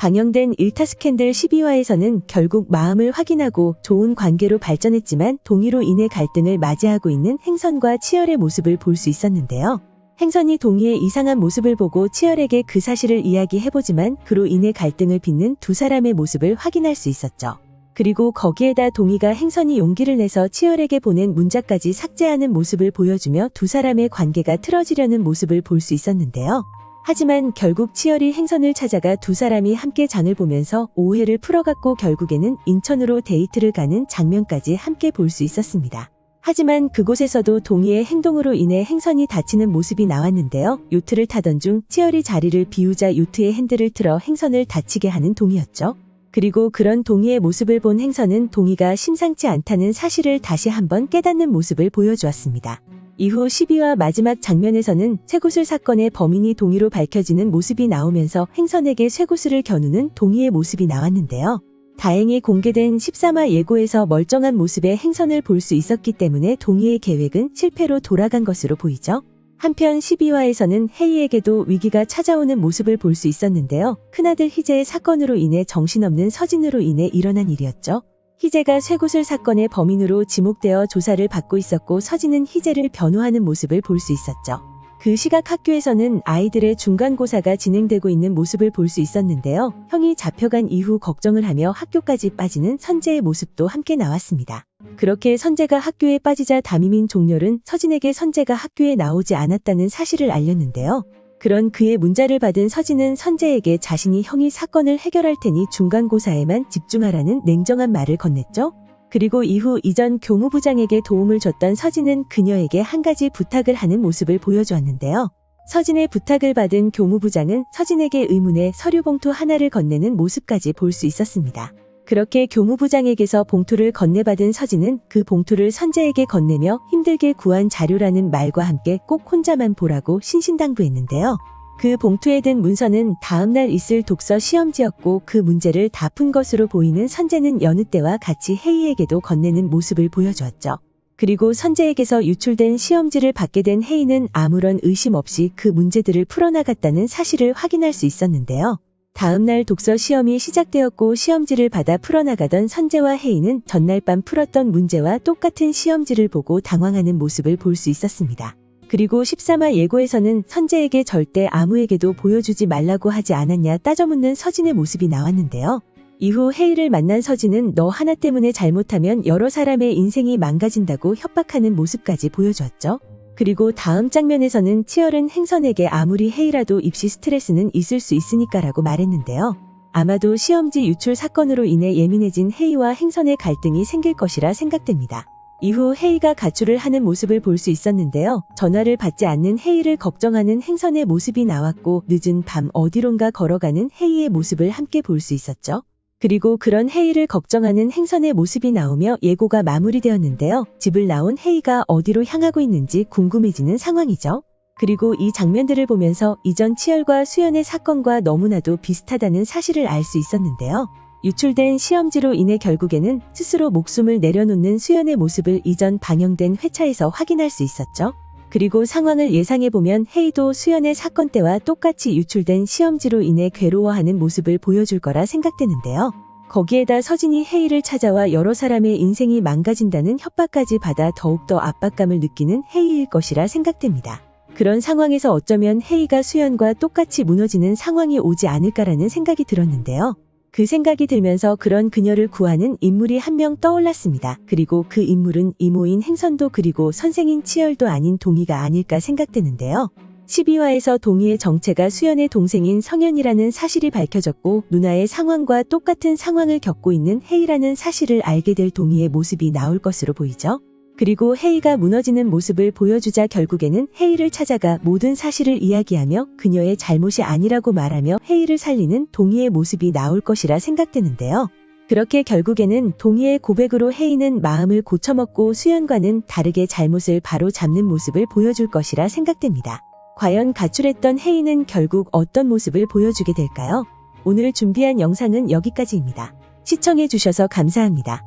방영된 일타 스캔들 12화에서는 결국 마음을 확인하고 좋은 관계로 발전했지만 동의로 인해 갈등을 맞이하고 있는 행선과 치열의 모습을 볼 수 있었는데요. 행선이 동의의 이상한 모습을 보고 치열에게 그 사실을 이야기해보지만 그로 인해 갈등을 빚는 두 사람의 모습을 확인할 수 있었죠. 그리고 거기에다 동의가 행선이 용기를 내서 치열에게 보낸 문자까지 삭제하는 모습을 보여주며 두 사람의 관계가 틀어지려는 모습을 볼 수 있었는데요. 하지만 결국 치열이 행선을 찾아가 두 사람이 함께 장을 보면서 오해를 풀어갔고 결국에는 인천으로 데이트를 가는 장면까지 함께 볼 수 있었습니다. 하지만 그곳에서도 동의의 행동으로 인해 행선이 다치는 모습이 나왔는데요. 요트를 타던 중 치열이 자리를 비우자 요트의 핸들을 틀어 행선을 다치게 하는 동의였죠. 그리고 그런 동의의 모습을 본 행선은 동의가 심상치 않다는 사실을 다시 한번 깨닫는 모습을 보여주었습니다. 이후 12화 마지막 장면에서는 쇠구슬 사건의 범인이 동의로 밝혀지는 모습이 나오면서 행선에게 쇠구슬을 겨누는 동의의 모습이 나왔는데요. 다행히 공개된 13화 예고에서 멀쩡한 모습의 행선을 볼 수 있었기 때문에 동의의 계획은 실패로 돌아간 것으로 보이죠. 한편 12화에서는 혜이에게도 위기가 찾아오는 모습을 볼 수 있었는데요. 큰아들 희재의 사건으로 인해 정신없는 서진으로 인해 일어난 일이었죠. 희재가 쇠구슬 사건의 범인으로 지목되어 조사를 받고 있었고 서진은 희재를 변호하는 모습을 볼 수 있었죠. 그 시각 학교에서는 아이들의 중간고사가 진행되고 있는 모습을 볼 수 있었는데요. 형이 잡혀간 이후 걱정을 하며 학교까지 빠지는 선재의 모습도 함께 나왔습니다. 그렇게 선재가 학교에 빠지자 담임인 종렬은 서진에게 선재가 학교에 나오지 않았다는 사실을 알렸는데요. 그런 그의 문자를 받은 서진은 선재에게 자신이 형이 사건을 해결할 테니 중간고사에만 집중하라는 냉정한 말을 건넸죠. 그리고 이후 이전 교무부장에게 도움을 줬던 서진은 그녀에게 한 가지 부탁을 하는 모습을 보여주었는데요. 서진의 부탁을 받은 교무부장은 서진에게 의문의 서류 봉투 하나를 건네는 모습까지 볼 수 있었습니다. 그렇게 교무부장에게서 봉투를 건네받은 서진은 그 봉투를 선재에게 건네며 힘들게 구한 자료라는 말과 함께 꼭 혼자만 보라고 신신당부했는데요. 그 봉투에 든 문서는 다음날 있을 독서 시험지였고 그 문제를 다 푼 것으로 보이는 선재는 여느 때와 같이 혜이에게도 건네는 모습을 보여주었죠. 그리고 선재에게서 유출된 시험지를 받게 된 혜이는 아무런 의심 없이 그 문제들을 풀어나갔다는 사실을 확인할 수 있었는데요. 다음날 독서 시험이 시작되었고 시험지를 받아 풀어나가던 선재와 혜이는 전날 밤 풀었던 문제와 똑같은 시험지를 보고 당황하는 모습을 볼 수 있었습니다. 그리고 13화 예고에서는 선재에게 절대 아무에게도 보여주지 말라고 하지 않았냐 따져 묻는 서진의 모습이 나왔는데요. 이후 혜이를 만난 서진은 너 하나 때문에 잘못하면 여러 사람의 인생이 망가진다고 협박하는 모습까지 보여주었죠. 그리고 다음 장면에서는 치열은 행선에게 아무리 혜이라도 입시 스트레스는 있을 수 있으니까라고 말했는데요. 아마도 시험지 유출 사건으로 인해 예민해진 혜이와 행선의 갈등이 생길 것이라 생각됩니다. 이후 혜이가 가출을 하는 모습을 볼 수 있었는데요. 전화를 받지 않는 혜이를 걱정하는 행선의 모습이 나왔고 늦은 밤 어디론가 걸어가는 혜이의 모습을 함께 볼 수 있었죠. 그리고 그런 혜이를 걱정하는 행선의 모습이 나오며 예고가 마무리되었는데요. 집을 나온 혜이가 어디로 향하고 있는지 궁금해지는 상황이죠. 그리고 이 장면들을 보면서 이전 치열과 수연의 사건과 너무나도 비슷하다는 사실을 알 수 있었는데요. 유출된 시험지로 인해 결국에는 스스로 목숨을 내려놓는 수연의 모습을 이전 방영된 회차에서 확인할 수 있었죠. 그리고 상황을 예상해보면 혜이도 수연의 사건 때와 똑같이 유출된 시험지로 인해 괴로워하는 모습을 보여줄 거라 생각되는데요. 거기에다 서진이 혜이를 찾아와 여러 사람의 인생이 망가진다는 협박까지 받아 더욱더 압박감을 느끼는 혜이일 것이라 생각됩니다. 그런 상황에서 어쩌면 혜이가 수연과 똑같이 무너지는 상황이 오지 않을까라는 생각이 들었는데요. 그 생각이 들면서 그런 그녀를 구하는 인물이 한 명 떠올랐습니다. 그리고 그 인물은 이모인 행선도 그리고 선생인 치열도 아닌 동의가 아닐까 생각되는데요. 12화에서 동의의 정체가 수연의 동생인 성현이라는 사실이 밝혀졌고 누나의 상황과 똑같은 상황을 겪고 있는 혜이라는 사실을 알게 될 동의의 모습이 나올 것으로 보이죠. 그리고 혜이가 무너지는 모습을 보여주자 결국에는 혜이를 찾아가 모든 사실을 이야기하며 그녀의 잘못이 아니라고 말하며 혜이를 살리는 동의의 모습이 나올 것이라 생각되는데요. 그렇게 결국에는 동의의 고백으로 혜이는 마음을 고쳐먹고 수연과는 다르게 잘못을 바로 잡는 모습을 보여줄 것이라 생각됩니다. 과연 가출했던 혜이는 결국 어떤 모습을 보여주게 될까요? 오늘 준비한 영상은 여기까지입니다. 시청해주셔서 감사합니다.